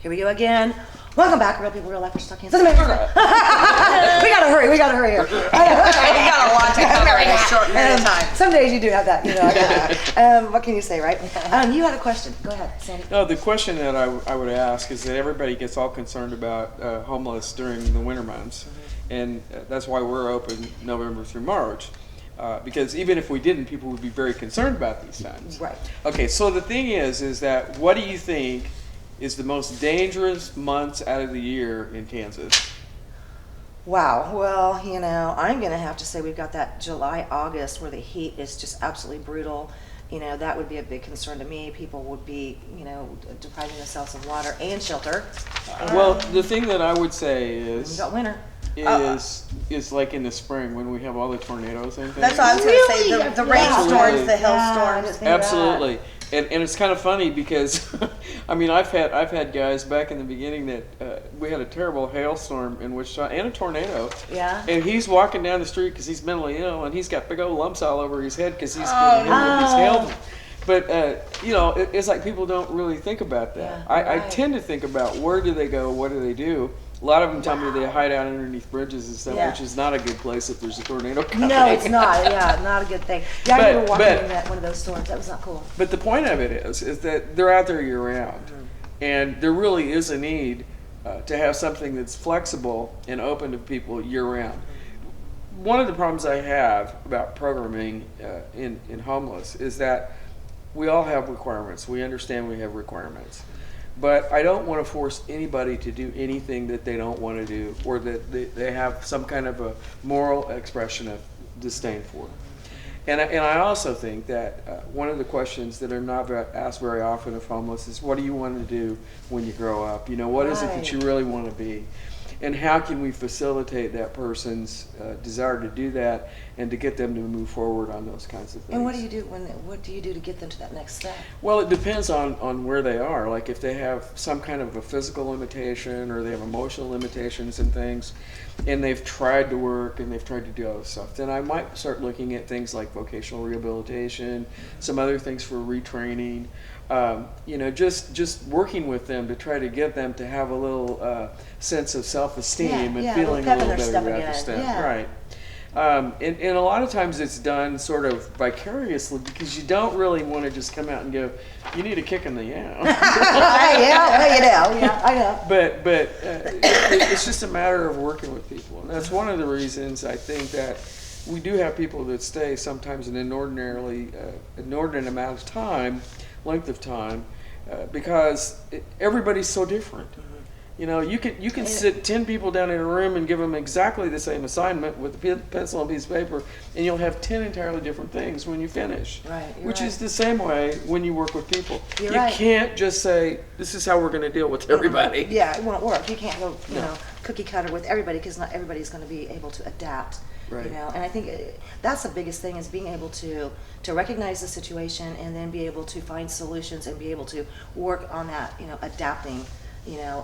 Here we go again. Welcome back, Real People, Real Life. We're stuck in. We gotta hurry here. We got a lot to cover in a short period of time. Some days you do have that, what can you say, right? You had a question. Go ahead, Sandy. No, the question that I would ask is that everybody gets all concerned about homeless during the winter months, and that's why we're open November through March. Because even if we didn't, people would be very concerned about these times. Right. Okay, so the thing is that what do you think is the most dangerous months out of the year in Kansas? Wow. Well, I'm going to have to say we've got that July, August where the heat is just absolutely brutal. That would be a big concern to me. People would be, depriving themselves of water and shelter. Well, the thing that I would say We've is got winter. is like in the spring when we have all the tornadoes and things. That's what I was going to say. The Absolutely. rainstorms, the hailstorms. Absolutely. And it's kind of funny because, I mean, I've had guys back in the beginning that we had a terrible hailstorm in Wichita and a tornado. Yeah. And he's walking down the street because he's mentally ill and he's got big old lumps all over his head because he's getting hit with these hail. But, it's like people don't really think about that. Yeah, I right. tend to think about where do they go, what do they do. A lot of them tell me they hide out underneath bridges and stuff, which is not a good place if there's a tornado coming. No, it's not. Yeah, not a good thing. Yeah, I remember walking in one of those storms. That was not cool. But the point of it is that they're out there year round, and there really is a need to have something that's flexible and open to people year round. One of the problems I have about programming in homeless is that we all have requirements. We understand we have requirements. But I don't want to force anybody to do anything that they don't want to do or that they have some kind of a moral expression of disdain for. And I also think that one of the questions that are not asked very often of homeless is, what do you want to do when you grow up? What is it that you really want to be? And how can we facilitate that person's desire to do that and to get them to move forward on those kinds of things? And what do you do what do you do to get them to that next step? Well, it depends on where they are. Like if they have some kind of a physical limitation or they have emotional limitations and things, and they've tried to work and they've tried to do all this stuff, then I might start looking at things like vocational rehabilitation, some other things for retraining. Just working with them to try to get them to have a little sense of self-esteem and feeling a little better about their step. Yeah. Right. And a lot of times it's done sort of vicariously because you don't really want to just come out and go, you need a kick in the ass. Yeah, I know. But it's just a matter of working with people. And that's one of the reasons I think that we do have people that stay sometimes an inordinate amount of length of time, because everybody's so different. You can sit 10 people down in a room and give them exactly the same assignment with a pencil and a piece of paper, and you'll have 10 entirely different things when you finish. Right. Which is the same way when you work with people. You right. can't just say, this is how we're going to deal with everybody. Yeah, it won't work. You can't go, cookie cutter with everybody because not everybody's going to be able to adapt. Right. And I think that's the biggest thing is being able to recognize the situation and then be able to find solutions and be able to work on that, adapting,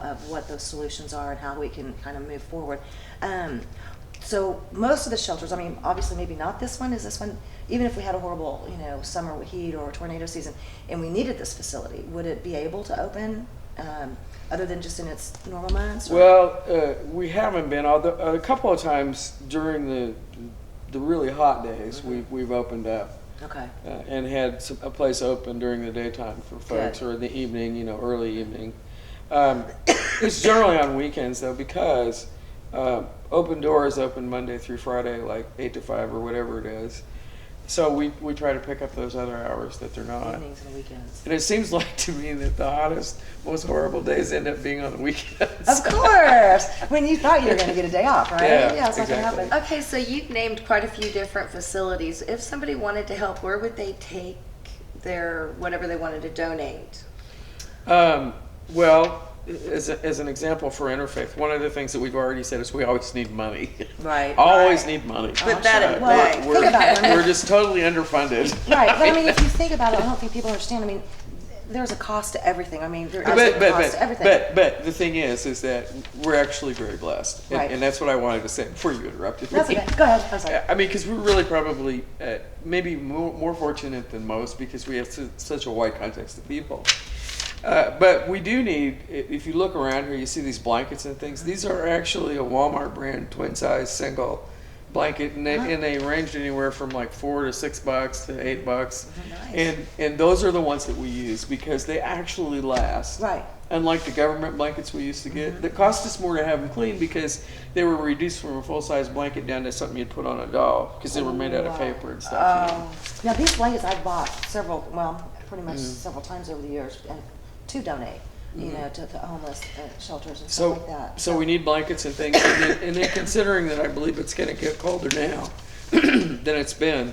of what those solutions are and how we can kind of move forward. So most of the shelters, I mean, obviously maybe not this one, is this one, even if we had a horrible, summer heat or tornado season and we needed this facility, would it be able to open other than just in its normal months? Or? Well, we haven't been, although a couple of times during the really hot days, we've opened up. Okay. And had a place open during the daytime for folks, or in the evening, early evening. It's generally on weekends though, because Open Door is open Monday through Friday, like 8 to 5 or whatever it is. So we try to pick up those other hours that they're not. Evenings and weekends. And it seems like to me that the hottest, most horrible days end up being on the weekends. Of course! When you thought you were going to get a day off, right? Yeah, it's not going to happen. Okay, so you've named quite a few different facilities. If somebody wanted to help, where would they take their whatever they wanted to donate? Well, as an example for Interfaith, one of the things that we've already said is we always need money. Right. Always need money. Put that in Well, play. think about it. We're just totally underfunded. Right, but I mean, if you think about it, I don't think people understand. I mean, there's a cost to everything. I mean, there is a cost to everything. But the thing is that we're actually very blessed. Right. And that's what I wanted to say before you interrupted me. That's okay. Go ahead. I'm sorry. I mean, because we're really probably maybe more fortunate than most because we have such a wide context of people. But we do need, if you look around here, you see these blankets and things. These are actually a Walmart brand twin size single blanket, and they ranged anywhere from like $4 to $6 to $8. Nice. And those are the ones that we use because they actually last. Right. Unlike the government blankets we used to get, that cost us more to have them clean because they were reduced from a full size blanket down to something you'd put on a doll because they were made out of paper and stuff. Now these blankets I've bought pretty much several times over the years, and to donate, you know, to homeless shelters and stuff like that. So we need blankets and things, and then considering that I believe it's going to get colder now than it's been,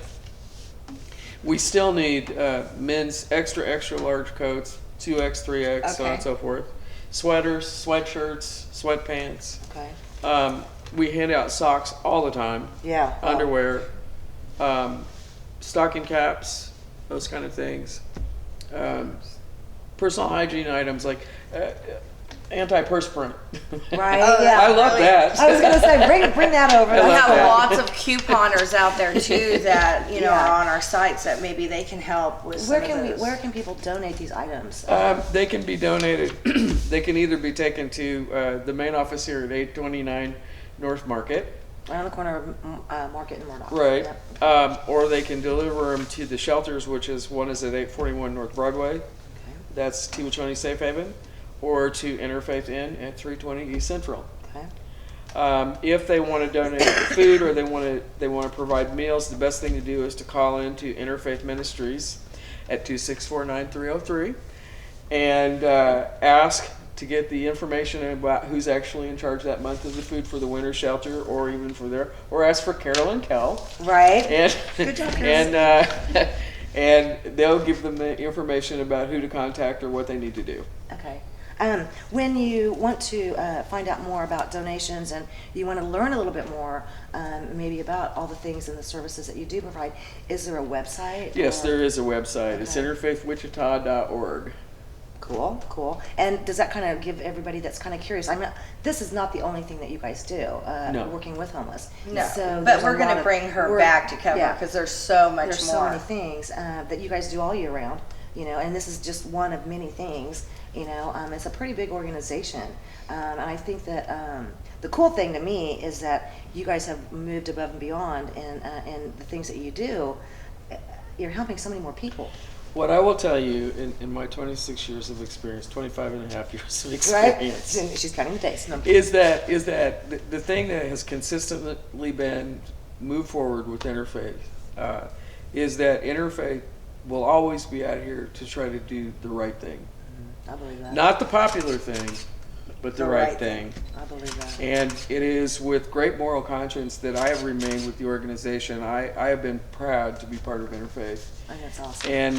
we still need men's extra large coats, 2X, 3X, so on and so forth, sweaters, sweatshirts, sweatpants. Okay. We hand out socks all the time. Yeah. Underwear, stocking caps, those kind of things. Personal hygiene items like antiperspirant. Right. Oh, yeah. I love that. I was gonna say bring that over. I We love have that. lots of couponers out there too that Yeah. are on our sites that maybe they can help with. Where some can of those. where can people donate these items? They can be donated. They can either be taken to the main office here at 829 North Market, Around the corner of Market and Murdoch. right? Yep. Or they can deliver them to the shelters, which is one is at 841 North Broadway. That's Tiwachoni Safe Haven, or to Interfaith Inn at 320 East Central. Okay. If they want to donate food or they want to provide meals, the best thing to do is to call in to Interfaith Ministries at 264-9303 and ask to get the information about who's actually in charge that month of the food for the winter shelter, or even for or ask for Carolyn Kell. Right. And Good job, Chris. and they'll give them the information about who to contact or what they need to do. Okay. When you want to find out more about donations and you want to learn a little bit more, maybe about all the things and the services that you do provide, is there a website? Yes, or- there is a website. It's Okay. interfaithwichita.org. Cool. And does that kind of give everybody that's kind of curious? I mean, this is not the only thing that you guys do, No. working with homeless. No, So but there's we're a going lot to of bring her work- back to cover yeah. because there's so much There's more. so many things that you guys do all year round, you know, and this is just one of many things, you know. It's a pretty big organization, and I think that the cool thing to me is that you guys have moved above and beyond, and the things that you do, you're helping so many more people. What I will tell you in my 26 years of experience, 25 and a half years of Right? experience, She's counting the days. No. is that the thing that has consistently been moved forward with Interfaith is that Interfaith will always be out here to try to do the right thing. I believe that. Not the popular thing, but the right thing. I believe that. And it is with great moral conscience that I have remained with the organization. I have been proud to be part of Interfaith. I think that's awesome. And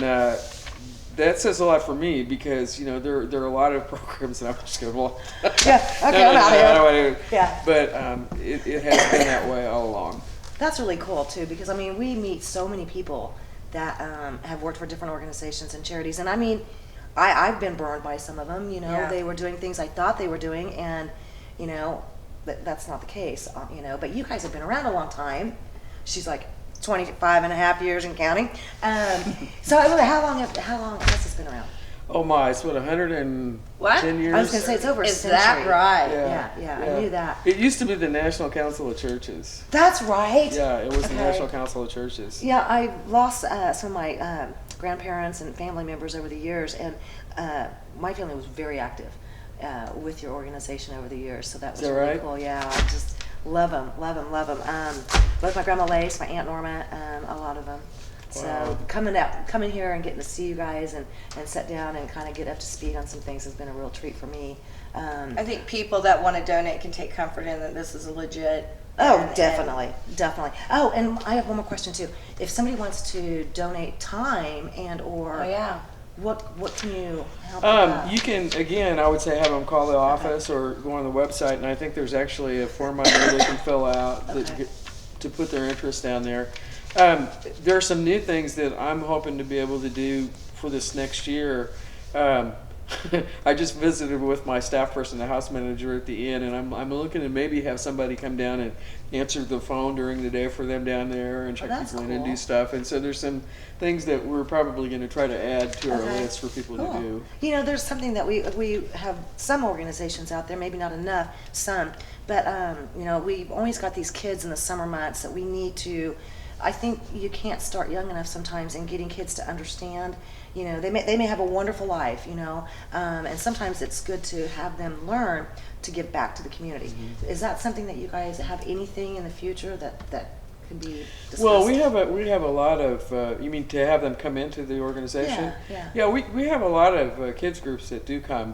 that says a lot for me because, you know, there are a lot of programs that I'm just going, well, Yeah, okay, no, I'm out of I here. don't want to. Yeah. But it has been that way all along. That's really cool too, because I mean, we meet so many people that have worked for different organizations and charities, and I mean, I've been burned by some of them. You know, Yeah. they were doing things I thought they were doing, and you know, that's not the case. You know, but you guys have been around a long time. She's like 25 and a half years and counting. So I wonder how long has this been around? Oh my, it's what, 110 What? years? I was gonna say it's over a Is century. that right? Yeah, I knew that. It used to be the National Council of Churches. That's right. Yeah, it was the Okay. National Council of Churches. Yeah, I lost some of my grandparents and family members over the years, and my family was very active with your organization over the years, so that was Is that really right? cool. Yeah, I just love them. Both my grandma Lace, my Aunt Norma, a lot of them. So Wow. coming here and getting to see you guys and sit down and kind of get up to speed on some things has been a real treat for me. I think people that want to donate can take comfort in that this is a legit. Oh, and- definitely. Oh, and I have one more question too. If somebody wants to donate time or Oh yeah. what can you help with that? You can, again, I would say have them call the office or go on the website, and I think there's actually a form on there they can fill out Okay. to put their interest down there. There are some new things that I'm hoping to be able to do for this next year. I just visited with my staff person, the house manager at the inn, and I'm looking to maybe have somebody come down and answer the phone during the day for them down there and check that's people in and do cool. stuff. And so there's some things that we're probably going to try to add to our Okay. list for people to Cool. do. You know, there's something that we have some organizations out there, maybe not enough, some, but you know, we've always got these kids in the summer months that we need to. I think you can't start young enough sometimes in getting kids to understand. You know, they may have a wonderful life, you know, and sometimes it's good to have them learn to give back to the community. Mm-hmm. Is that something that you guys have anything in the future that could be discussed? Well, we have a lot of. You mean to have them come into the organization? Yeah. We have a lot of kids groups that do come.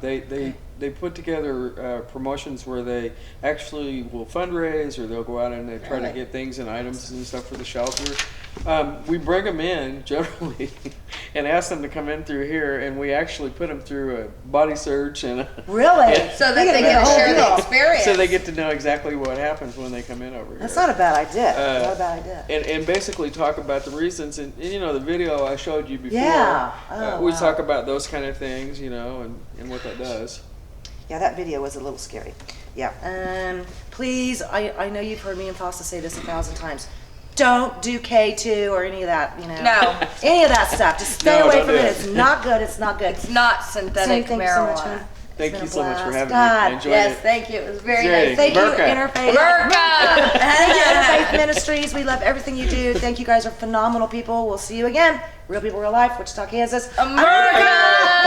They put together promotions where they actually will fundraise, or they'll go out and they try to Really? get things and items and stuff for the shelter. We bring them in generally and ask them to come in through here, and we actually put them through a body search and Really? Yeah. So that They they get get a to whole share the deal. experience. so they get to know exactly what happens when they come in over here. That's not a bad idea. Not a Uh, bad idea. and basically talk about the reasons, and you know, the video I showed you before. Yeah. Oh, we wow. talk about those kind of things, you know, and what that does. Yeah, that video was a little scary. Yeah. Please, I know you've heard me and Fosta say this 1,000 times. Don't do K2 or any of that, you know. No. Any of that stuff. Just stay No, away don't from do it. it. It's not good. It's not good. It's not synthetic Thank you so much, marijuana. hon. It's Thank been you a so much for blast. having God. me. I enjoyed Yes, it. thank you. It was very Great. nice. Thank you, Burka. Interfaith. Burka! Thank you, Interfaith Ministries. We love everything you do. Thank you guys are phenomenal people. We'll see you again. Real People, Real Life, Wichita, Kansas. America!